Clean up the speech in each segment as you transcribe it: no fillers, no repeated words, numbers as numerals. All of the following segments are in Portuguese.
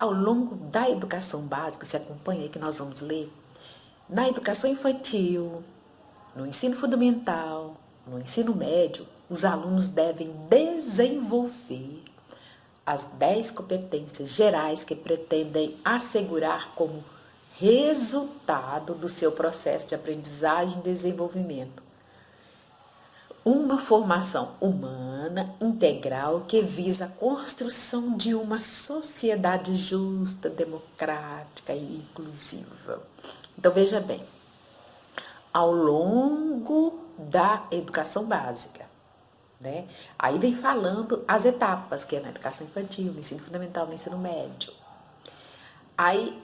ao longo da educação básica, você acompanha aí que nós vamos ler, na educação infantil, no ensino fundamental, no ensino médio, os alunos devem desenvolver as 10 competências gerais que pretendem assegurar como resultado do seu processo de aprendizagem e desenvolvimento uma formação humana integral que visa a construção de uma sociedade justa, democrática e inclusiva. Então, veja bem, ao longo da educação básica, né? Aí vem falando as etapas, que é na educação infantil, no ensino fundamental, no ensino médio. Aí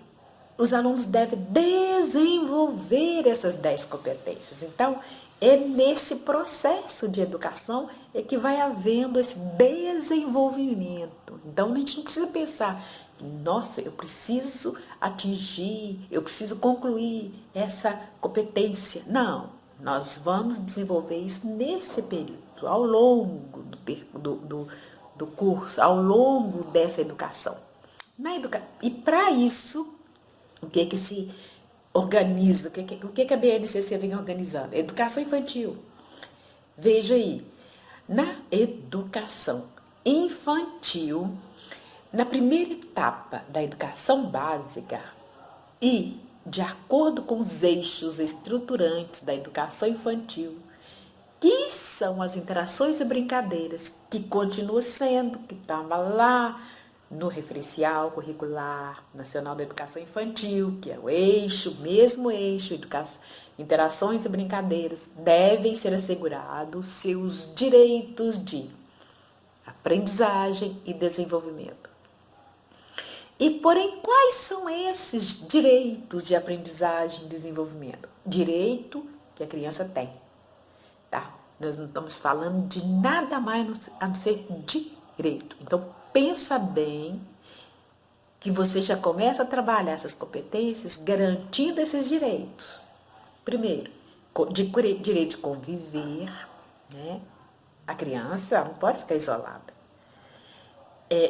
os alunos devem desenvolver essas 10 competências. Então, é nesse processo de educação é que vai havendo esse desenvolvimento. Então, a gente não precisa pensar, nossa, eu preciso atingir, eu preciso concluir essa competência. Não, nós vamos desenvolver isso nesse período, ao longo do curso, ao longo dessa educação. E para isso, o que que se organiza, o que a BNCC vem organizando? Educação infantil. Veja aí, na educação infantil, na primeira etapa da educação básica e de acordo com os eixos estruturantes da educação infantil, que são as interações e brincadeiras, que continua sendo, que estava lá no referencial curricular nacional da educação infantil, que é o eixo, mesmo eixo, interações e brincadeiras, devem ser assegurados seus direitos de aprendizagem e desenvolvimento. E, porém, quais são esses direitos de aprendizagem e desenvolvimento? Direito que a criança tem, tá? Nós não estamos falando de nada mais a não ser direito. Então, pensa bem que você já começa a trabalhar essas competências garantindo esses direitos. Primeiro, direito de conviver, né? A criança não pode ficar isolada.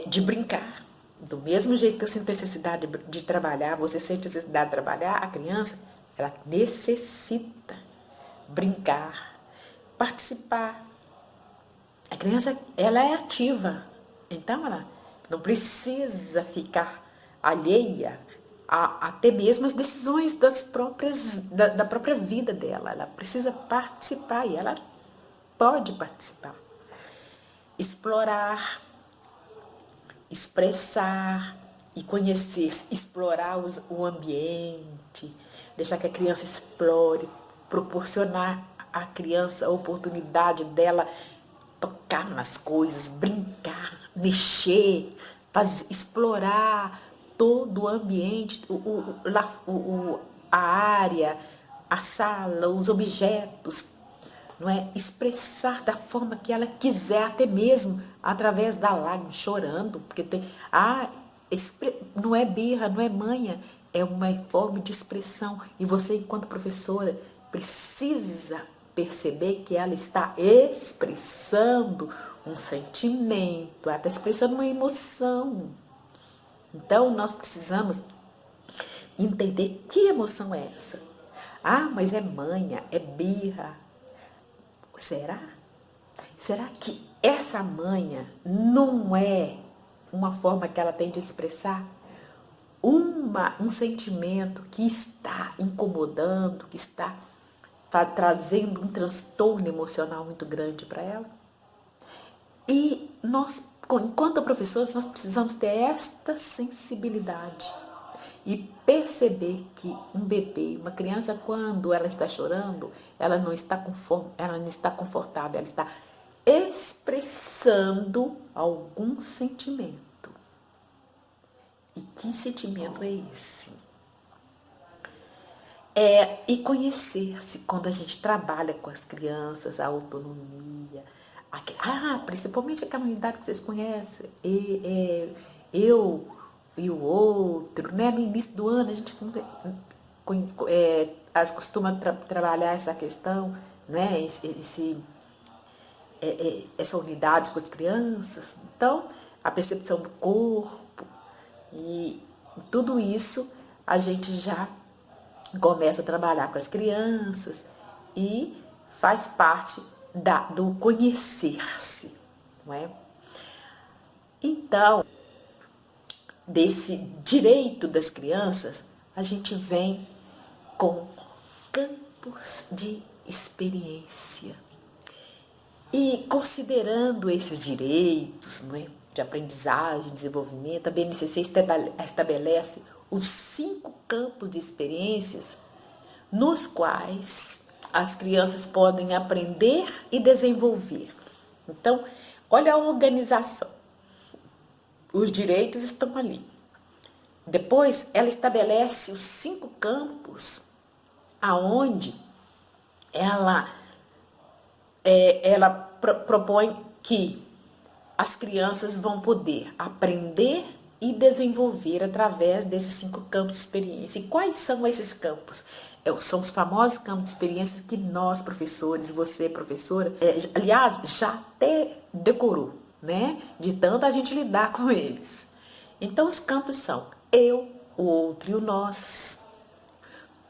De brincar. Do mesmo jeito que eu sinto necessidade de trabalhar, você sente necessidade de trabalhar, a criança, ela necessita brincar, participar. A criança, ela é ativa, então ela não precisa ficar alheia a até mesmo as decisões da própria vida dela. Ela precisa participar e ela pode participar. Explorar, expressar e conhecer, explorar o ambiente, deixar que a criança explore, proporcionar à criança a oportunidade dela tocar nas coisas, brincar, mexer, explorar todo o ambiente, a área, a sala, os objetos, não é? Expressar da forma que ela quiser, até mesmo através da lágrima, chorando, porque não é birra, não é manha, é uma forma de expressão. E você, enquanto professora, precisa perceber que ela está expressando um sentimento, ela está expressando uma emoção. Então, nós precisamos entender que emoção é essa. Ah, mas é manha, é birra. Será? Será que essa manha não é uma forma que ela tem de expressar um sentimento que está incomodando, que está trazendo um transtorno emocional muito grande para ela? E nós, enquanto professores, nós precisamos ter esta sensibilidade e perceber que um bebê, uma criança, quando ela está chorando, ela não está confortável, ela está expressando algum sentimento. E que sentimento é esse? E conhecer-se quando a gente trabalha com as crianças, a autonomia, principalmente aquela unidade que vocês conhecem, eu e o outro, né? No início do ano a gente costuma trabalhar essa questão, né? Essa unidade com as crianças. Então, a percepção do corpo, E tudo isso a gente já começa a trabalhar com as crianças e faz parte do conhecer-se, não é? Então, desse direito das crianças, a gente vem com campos de experiência. E considerando esses direitos, não é, de aprendizagem, desenvolvimento, a BNCC estabelece os 5 campos de experiências nos quais as crianças podem aprender e desenvolver. Então, olha a organização. Os direitos estão ali. Depois, ela estabelece os 5 campos aonde ela propõe que as crianças vão poder aprender e desenvolver através desses 5 campos de experiência. E quais são esses campos? São os famosos campos de experiência que nós, professores, você, professora, aliás, já até decorou, né? De tanto a gente lidar com eles. Então, os campos são eu, o outro e o nós,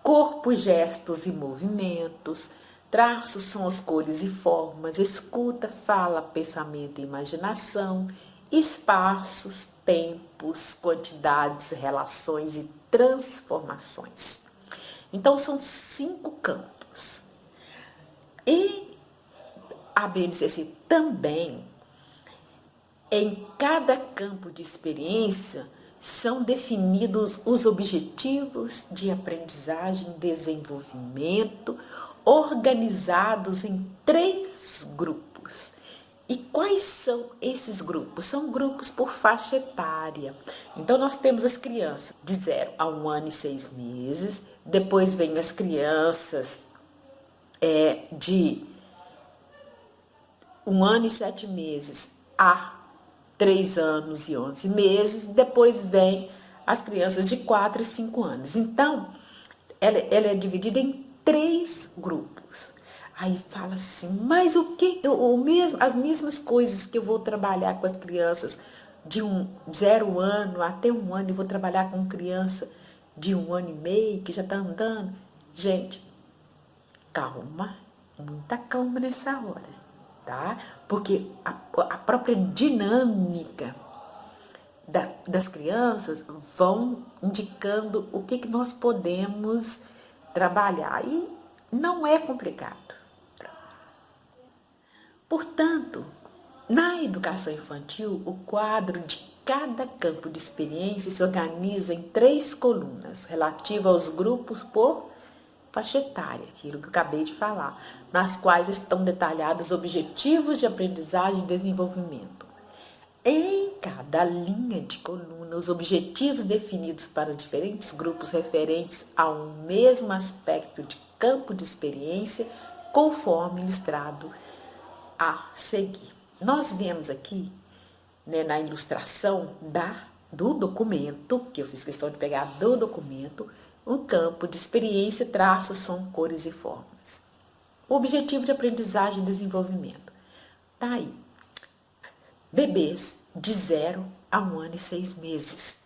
corpo, gestos e movimentos, traços são as cores e formas, escuta, fala, pensamento e imaginação, espaços, tempos, quantidades, relações e transformações. Então, são 5 campos. E a BNCC também, em cada campo de experiência, são definidos os objetivos de aprendizagem e desenvolvimento, organizados em 3 grupos. E quais são esses grupos? São grupos por faixa etária. Então, nós temos as crianças de 0 a 1 ano e 6 meses, depois vem as crianças de 1 ano e 7 meses a 3 anos e 11 meses, depois vem as crianças de 4 e 5 anos. Então, ela é dividida em 3 grupos. Aí fala assim, mas o que? As mesmas coisas que eu vou trabalhar com as crianças de 0 ano até 1 ano, eu vou trabalhar com criança de 1 ano e meio, que já está andando. Gente, calma, muita calma nessa hora, tá? Porque a própria dinâmica das crianças vão indicando o que nós podemos trabalhar. E não é complicado. Portanto, na educação infantil, o quadro de cada campo de experiência se organiza em 3 colunas, relativas aos grupos por faixa etária, aquilo que eu acabei de falar, nas quais estão detalhados objetivos de aprendizagem e desenvolvimento. Em cada linha de coluna, os objetivos definidos para os diferentes grupos referentes a um mesmo aspecto de campo de experiência, conforme ilustrado a seguir. Nós vemos aqui, né, na ilustração do documento, que eu fiz questão de pegar do documento, um campo de experiência, traços, som, cores e formas. O objetivo de aprendizagem e desenvolvimento. Tá aí. Bebês de 0 a 1 ano e 6 meses.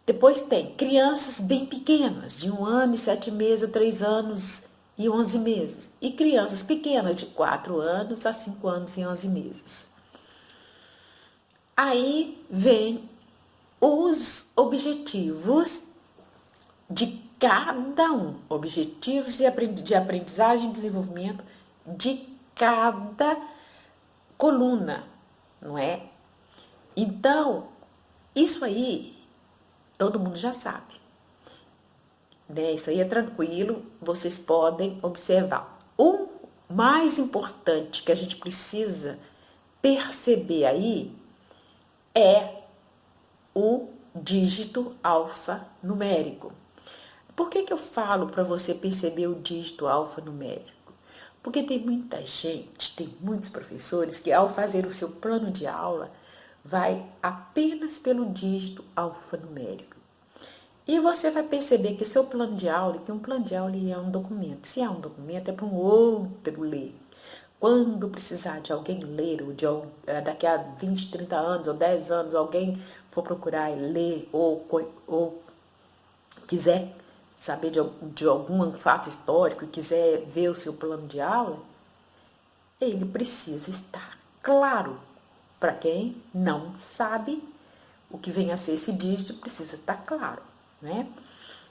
Depois tem crianças bem pequenas, de 1 ano e 7 meses a 3 anos e 11 meses. E crianças pequenas, de 4 anos a 5 anos e 11 meses. Aí vem os objetivos de cada um. Objetivos de aprendizagem e desenvolvimento de cada coluna, não é? Então, isso aí, todo mundo já sabe. Né? Isso aí é tranquilo, vocês podem observar. O mais importante que a gente precisa perceber aí é o dígito alfanumérico. Por que eu falo para você perceber o dígito alfanumérico? Porque tem muita gente, tem muitos professores que ao fazer o seu plano de aula vai apenas pelo dígito alfanumérico. E você vai perceber que o seu plano de aula, que um plano de aula é um documento. Se é um documento, é para um outro ler. Quando precisar de alguém ler, ou daqui a 20, 30 anos ou 10 anos, alguém for procurar ler ou quiser saber de algum fato histórico e quiser ver o seu plano de aula, ele precisa estar claro. Para quem não sabe o que vem a ser esse dígito, precisa estar claro, né?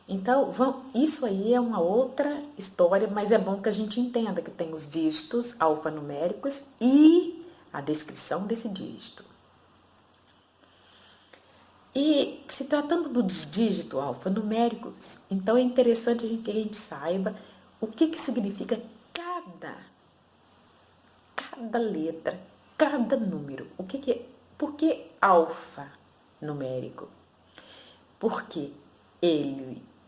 Então, isso aí é uma outra história, mas é bom que a gente entenda que tem os dígitos alfanuméricos e a descrição desse dígito. E se tratando dos dígitos alfanuméricos, então é interessante que a gente saiba o que significa cada letra, cada número. Por que alfanumérico? Porque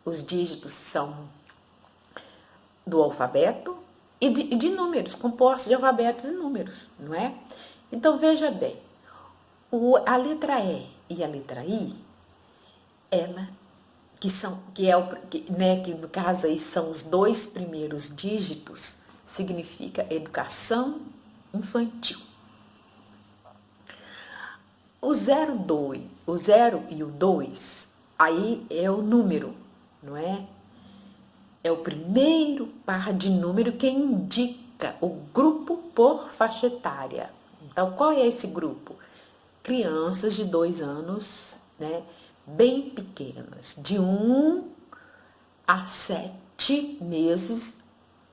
os dígitos são do alfabeto e de números, compostos de alfabetos e números, não é? Então, veja bem, a letra E e a letra I, que no caso aí são os 2 primeiros dígitos, significa educação infantil. O 0 e o 2, aí é o número, não é? É o primeiro par de número que indica o grupo por faixa etária. Então, qual é esse grupo? Crianças de 2 anos, né? Bem pequenas, de 1 a 7 meses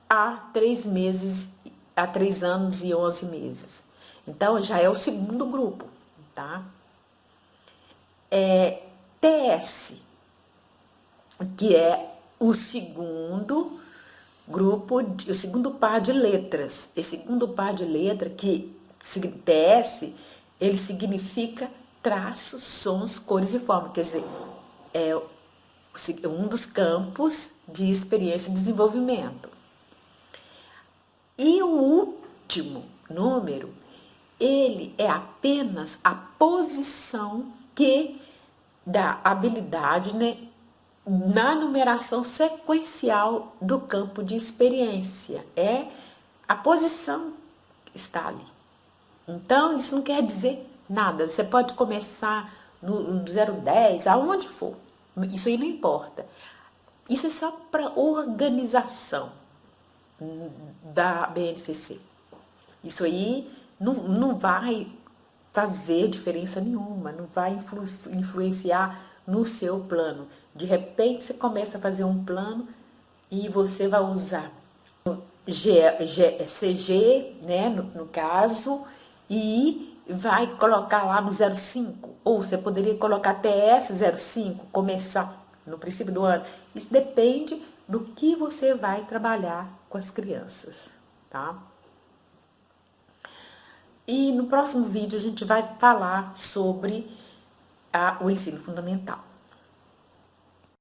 a 3 meses, a 3 anos e 11 meses. Então, já é o segundo grupo, tá? TS, que é o segundo grupo, o segundo par de letras. Esse segundo par de letra, que TS, ele significa traços, sons, cores e formas. Quer dizer, é um dos campos de experiência e desenvolvimento. E o último número, ele é apenas a posição que dá habilidade, né, na numeração sequencial do campo de experiência. É a posição que está ali. Então, isso não quer dizer nada. Você pode começar no 010, aonde for. Isso aí não importa. Isso é só para organização da BNCC. Isso aí não vai fazer diferença nenhuma, não vai influenciar no seu plano. De repente, você começa a fazer um plano e você vai usar CG, né, no caso, e vai colocar lá no 05, ou você poderia colocar TS 05, começar no princípio do ano. Isso depende do que você vai trabalhar com as crianças, tá? E no próximo vídeo a gente vai falar sobre o ensino fundamental.